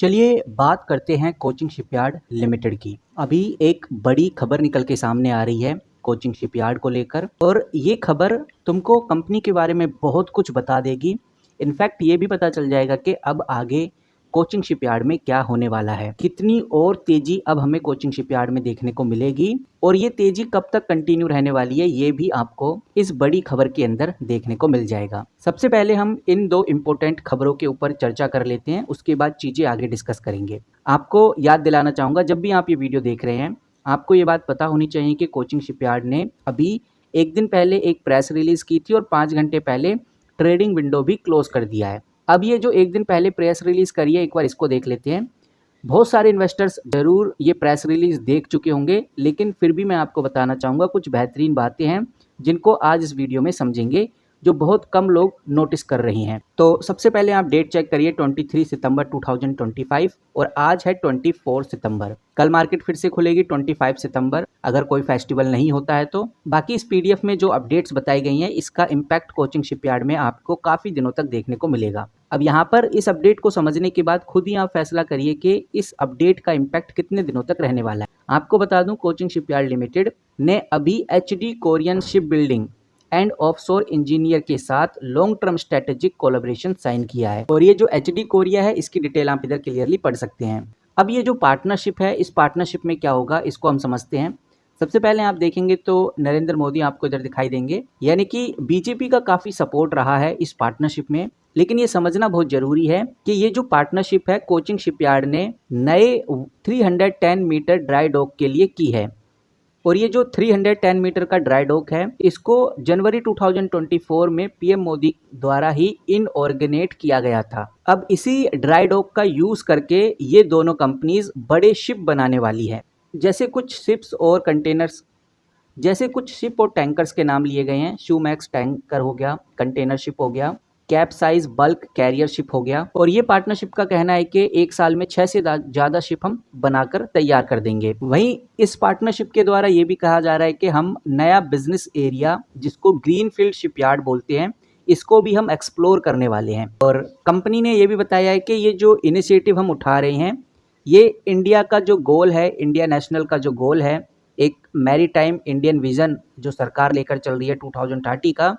चलिए बात करते हैं कोचिंग शिपयार्ड लिमिटेड की। अभी एक बड़ी खबर निकल के सामने आ रही है कोचिंग शिपयार्ड को लेकर, और ये खबर तुमको कंपनी के बारे में बहुत कुछ बता देगी। इनफैक्ट ये भी पता चल जाएगा कि अब आगे कोचिंग शिपयार्ड में क्या होने वाला है, कितनी और तेजी अब हमें कोचिंग शिपयार्ड में देखने को मिलेगी, और ये तेजी कब तक कंटिन्यू रहने वाली है ये भी आपको इस बड़ी खबर के अंदर देखने को मिल जाएगा। सबसे पहले हम इन दो इम्पोर्टेंट खबरों के ऊपर चर्चा कर लेते हैं, उसके बाद चीजें आगे डिस्कस करेंगे। आपको याद दिलाना चाहूंगा, जब भी आप ये वीडियो देख रहे हैं आपको ये बात पता होनी चाहिए कि कोचिंग शिपयार्ड ने अभी एक दिन पहले एक प्रेस रिलीज की थी और 5 घंटे पहले ट्रेडिंग विंडो भी क्लोज कर दिया है। अब ये जो एक दिन पहले प्रेस रिलीज करी है, एक बार इसको देख लेते हैं। बहुत सारे इन्वेस्टर्स जरूर ये प्रेस रिलीज देख चुके होंगे, लेकिन फिर भी मैं आपको बताना चाहूँगा कुछ बेहतरीन बातें हैं जिनको आज इस वीडियो में समझेंगे, जो बहुत कम लोग नोटिस कर रही हैं। तो सबसे पहले आप डेट चेक करिए 23 सितंबर 2025 और आज है 24 सितंबर। कल मार्केट फिर से खुलेगी 25 सितंबर, अगर कोई फेस्टिवल नहीं होता है तो। बाकी इस पीडीएफ में जो अपडेट्स बताई गई हैं इसका इम्पैक्ट कोचिंग शिपयार्ड में आपको काफ़ी दिनों तक देखने को मिलेगा। अब यहाँ पर इस अपडेट को समझने के बाद खुद ही आप फैसला करिए कि इस अपडेट का इम्पैक्ट कितने दिनों तक रहने वाला है। आपको बता दूं, कोचिंग शिपयार्ड लिमिटेड ने अभी HD Korean shipbuilding and offshore engineer के साथ long term strategic collaboration sign किया है, और ये जो एचडी कोरिया है इसकी डिटेल आप इधर क्लियरली पढ़ सकते हैं। अब ये जो पार्टनरशिप है, इस पार्टनरशिप में क्या होगा इसको हम समझते हैं। सबसे पहले आप देखेंगे तो नरेंद्र मोदी आपको इधर दिखाई देंगे, यानी कि बीजेपी का काफ़ी सपोर्ट रहा है इस पार्टनरशिप में। लेकिन ये समझना बहुत जरूरी है कि ये जो पार्टनरशिप है कोचिंग शिपयार्ड ने नए 310 मीटर ड्राई डॉक के लिए की है, और ये जो 310 मीटर का ड्राई डॉक है इसको जनवरी 2024 में पीएम मोदी द्वारा ही इनऑर्गेनेट किया गया था। अब इसी ड्राई डॉक का यूज करके ये दोनों कंपनीज बड़े शिप बनाने वाली है। जैसे कुछ शिप्स और कंटेनर्स, जैसे कुछ शिप और टैंकर्स के नाम लिए गए हैं। शूमैक्स टैंकर हो गया, कंटेनर शिप हो गया, cap size bulk carrier ship हो गया। और ये पार्टनरशिप का कहना है कि एक साल में 6 से ज़्यादा शिप हम बनाकर तैयार कर देंगे। वहीं इस पार्टनरशिप के द्वारा ये भी कहा जा रहा है कि हम नया बिजनेस एरिया जिसको ग्रीनफील्ड शिपयार्ड बोलते हैं इसको भी हम एक्सप्लोर करने वाले हैं। और कंपनी ने ये भी बताया है कि ये जो इनिशिएटिव हम उठा रहे हैं ये इंडिया का जो गोल है, इंडिया नेशनल का जो गोल है, एक मैरीटाइम इंडियन विजन जो सरकार लेकर चल रही है 2030 का,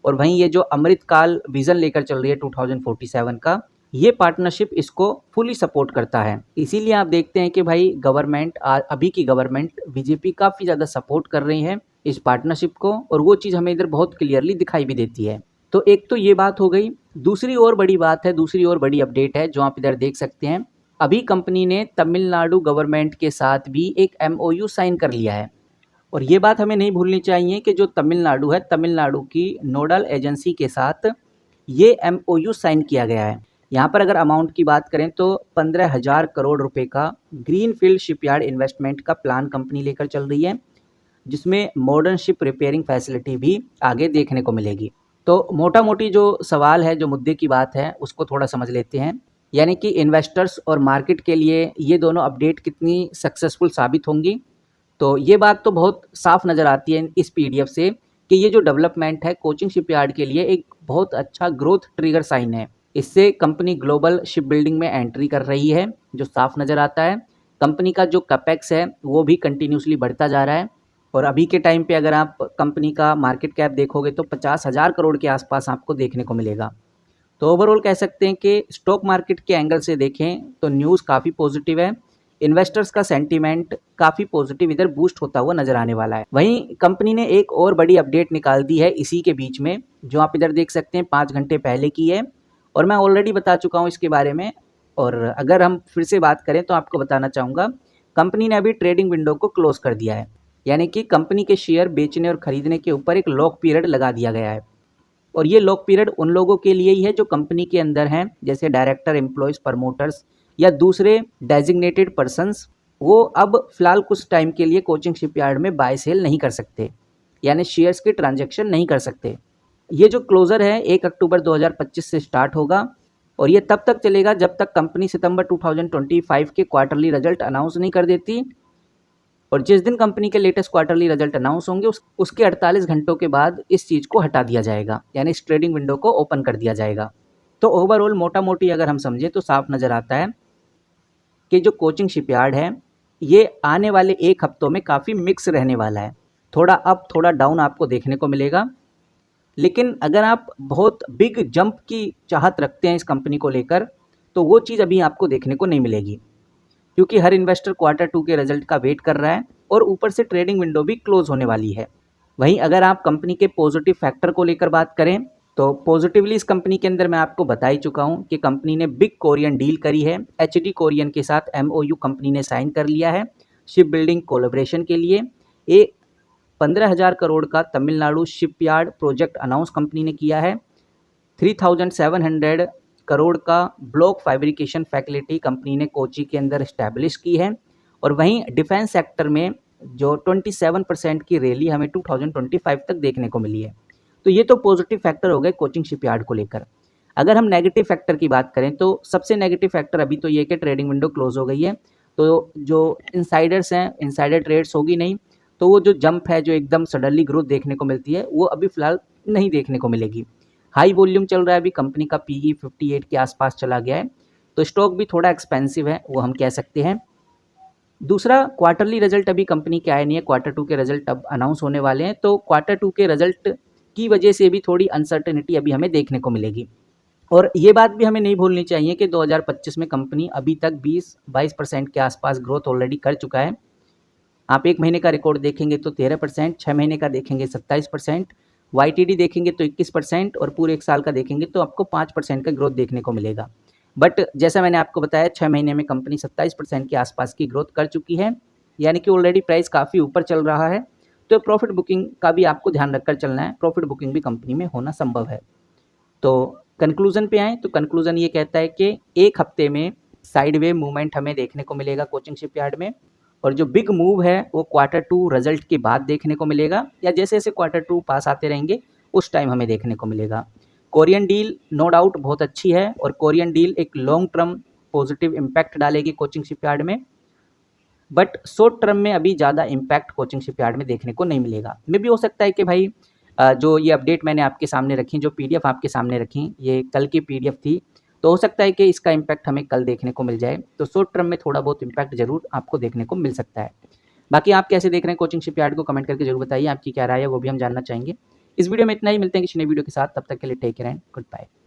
और वहीं ये जो अमृत काल विजन लेकर चल रही है 2047 का, ये पार्टनरशिप इसको फुली सपोर्ट करता है। इसीलिए आप देखते हैं कि भाई गवर्नमेंट, अभी की गवर्नमेंट बीजेपी काफ़ी ज़्यादा सपोर्ट कर रही है इस पार्टनरशिप को, और वो चीज़ हमें इधर बहुत क्लियरली दिखाई भी देती है। तो एक तो ये बात हो गई। दूसरी और बड़ी बात है, दूसरी और बड़ी अपडेट है जो आप इधर देख सकते हैं। अभी कंपनी ने तमिलनाडु गवर्नमेंट के साथ भी एक एमओयू साइन कर लिया है, और ये बात हमें नहीं भूलनी चाहिए कि जो तमिलनाडु है, तमिलनाडु की नोडल एजेंसी के साथ ये एमओयू साइन किया गया है। यहाँ पर अगर अमाउंट की बात करें तो 15,000 करोड़ रुपए का ग्रीनफील्ड शिपयार्ड इन्वेस्टमेंट का प्लान कंपनी लेकर चल रही है, जिसमें मॉडर्न शिप रिपेयरिंग फैसिलिटी भी आगे देखने को मिलेगी। तो मोटा मोटी जो सवाल है, जो मुद्दे की बात है, उसको थोड़ा समझ लेते हैं, यानी कि इन्वेस्टर्स और मार्केट के लिए ये दोनों अपडेट कितनी सक्सेसफुल साबित होंगी। तो ये बात तो बहुत साफ नज़र आती है इस पीडीएफ से कि ये जो डेवलपमेंट है कोचिंग शिपयार्ड के लिए एक बहुत अच्छा ग्रोथ ट्रिगर साइन है। इससे कंपनी ग्लोबल शिप बिल्डिंग में एंट्री कर रही है, जो साफ नज़र आता है। कंपनी का जो कैपेक्स है वो भी कंटिन्यूसली बढ़ता जा रहा है, और अभी के टाइम पे अगर आप कंपनी का मार्केट कैप देखोगे तो 50,000 करोड़ के आसपास आपको देखने को मिलेगा। तो ओवरऑल कह सकते हैं कि स्टॉक मार्केट के एंगल से देखें तो न्यूज़ काफ़ी पॉजिटिव है। इन्वेस्टर्स का सेंटीमेंट काफ़ी पॉजिटिव इधर बूस्ट होता हुआ नजर आने वाला है। वहीं कंपनी ने एक और बड़ी अपडेट निकाल दी है इसी के बीच में, जो आप इधर देख सकते हैं 5 घंटे पहले की है, और मैं ऑलरेडी बता चुका हूँ इसके बारे में। और अगर हम फिर से बात करें तो आपको बताना चाहूँगा, कंपनी ने अभी ट्रेडिंग विंडो को क्लोज कर दिया है, यानी कि कंपनी के शेयर बेचने और खरीदने के ऊपर एक लॉक पीरियड लगा दिया गया है। और ये लॉक पीरियड उन लोगों के लिए ही है जो कंपनी के अंदर हैं, जैसे डायरेक्टर, एम्प्लॉयज़, प्रमोटर्स या दूसरे डेजिग्नेटेड पर्सन्स। वो अब फिलहाल कुछ टाइम के लिए कोचिंग शिपयार्ड में बाय सेल नहीं कर सकते, यानी शेयर्स के ट्रांजैक्शन नहीं कर सकते। ये जो क्लोज़र है 1 अक्टूबर 2025 से स्टार्ट होगा, और ये तब तक चलेगा जब तक कंपनी सितंबर 2025 के क्वार्टरली रिजल्ट अनाउंस नहीं कर देती। और जिस दिन कंपनी के लेटेस्ट क्वार्टरली रिजल्ट अनाउंस होंगे उसके 48 घंटों के बाद इस चीज़ को हटा दिया जाएगा, यानी इस ट्रेडिंग विंडो को ओपन कर दिया जाएगा। तो ओवरऑल मोटा मोटी अगर हम समझें तो साफ नज़र आता है कि जो कोचिंग शिपयार्ड है ये आने वाले 1 हफ्तों में काफ़ी मिक्स रहने वाला है। थोड़ा अप थोड़ा डाउन आपको देखने को मिलेगा। लेकिन अगर आप बहुत बिग जंप की चाहत रखते हैं इस कंपनी को लेकर, तो वो चीज़ अभी आपको देखने को नहीं मिलेगी, क्योंकि हर इन्वेस्टर क्वार्टर 2 के रिजल्ट का वेट कर रहा है और ऊपर से ट्रेडिंग विंडो भी क्लोज होने वाली है। वहीं अगर आप कंपनी के पॉजिटिव फैक्टर को लेकर बात करें, तो पॉजिटिवली इस कंपनी के अंदर मैं आपको बता ही चुका हूं कि कंपनी ने बिग कोरियन डील करी है। एचडी कोरियन के साथ एमओयू कंपनी ने साइन कर लिया है शिप बिल्डिंग कोलैबोरेशन के लिए। एक 15,000 करोड़ का Tamil Nadu shipyard project announce company ने किया है। 3,700 करोड़ का ब्लॉक फैब्रिकेशन फैसिलिटी कंपनी ने कोची के अंदर इस्टेब्लिश की है। और वहीं डिफेंस सेक्टर में जो 27% की रैली हमें 2025 तक देखने को मिली है। तो ये तो पॉजिटिव फैक्टर हो गए कोचिंग शिपयार्ड को लेकर। अगर हम नेगेटिव फैक्टर की बात करें तो सबसे नेगेटिव फैक्टर अभी तो ये कि ट्रेडिंग विंडो क्लोज हो गई है, तो जो इनसाइडर्स हैं इनसाइडर ट्रेड्स होगी नहीं, तो वो जो जंप है जो एकदम सडनली ग्रोथ देखने को मिलती है वो अभी फ़िलहाल नहीं देखने को मिलेगी। हाई वॉल्यूम चल रहा है, अभी कंपनी का पीई 58 के आसपास चला गया है, तो स्टॉक भी थोड़ा एक्सपेंसिव है वो हम कह सकते हैं। दूसरा, क्वार्टरली रिजल्ट अभी कंपनी के आए नहीं है, क्वार्टर 2 के रिजल्ट अब अनाउंस होने वाले हैं, तो क्वार्टर 2 के रिजल्ट की वजह से भी थोड़ी अनसर्टेनिटी अभी हमें देखने को मिलेगी। और ये बात भी हमें नहीं भूलनी चाहिए कि 2025 में कंपनी अभी तक 20-22% के आसपास ग्रोथ ऑलरेडी कर चुका है। आप 1 महीने का रिकॉर्ड देखेंगे तो 13%, 6 महीने का देखेंगे 27%, वाईटीडी देखेंगे तो 21% और पूरे 1 साल का देखेंगे तो आपको 5% का ग्रोथ देखने को मिलेगा। बट जैसा मैंने आपको बताया 6 महीने में कंपनी 27% के आसपास की ग्रोथ कर चुकी है, यानी कि ऑलरेडी प्राइस काफ़ी ऊपर चल रहा है। तो प्रॉफिट बुकिंग का भी आपको ध्यान रखकर चलना है, प्रॉफिट बुकिंग भी कंपनी में होना संभव है। तो कंक्लूजन पे आएँ तो कंक्लूजन ये कहता है कि 1 हफ्ते में साइडवे मूवमेंट हमें देखने को मिलेगा कोचिंग शिपयार्ड में, और जो बिग मूव है वो क्वार्टर 2 रिजल्ट के बाद देखने को मिलेगा, या जैसे-जैसे क्वार्टर 2 पास आते रहेंगे उस टाइम हमें देखने को मिलेगा। कोरियन डील नो डाउट बहुत अच्छी है और कोरियन डील एक लॉन्ग टर्म पॉजिटिव इम्पैक्ट डालेगी कोचिंग शिपयार्ड में, बट शॉर्ट टर्म में अभी ज़्यादा इम्पैक्ट कोचिंग शिपयार्ड में देखने को नहीं मिलेगा। मे भी हो सकता है कि भाई जो ये अपडेट मैंने आपके सामने रखी, जो पीडीएफ आपके सामने रखी, ये कल की पीडीएफ थी, तो हो सकता है कि इसका इम्पैक्ट हमें कल देखने को मिल जाए, तो शॉर्ट टर्म में थोड़ा बहुत इम्पैक्ट जरूर आपको देखने को मिल सकता है। बाकी आप कैसे देख रहे हैं कोचिंग शिपयार्ड को कमेंट करके जरूर बताइए, आपकी क्या राय है वो भी हम जानना चाहेंगे। इस वीडियो में इतना ही, मिलते हैं किसी नई वीडियो के साथ, तब तक के लिए take care and good bye.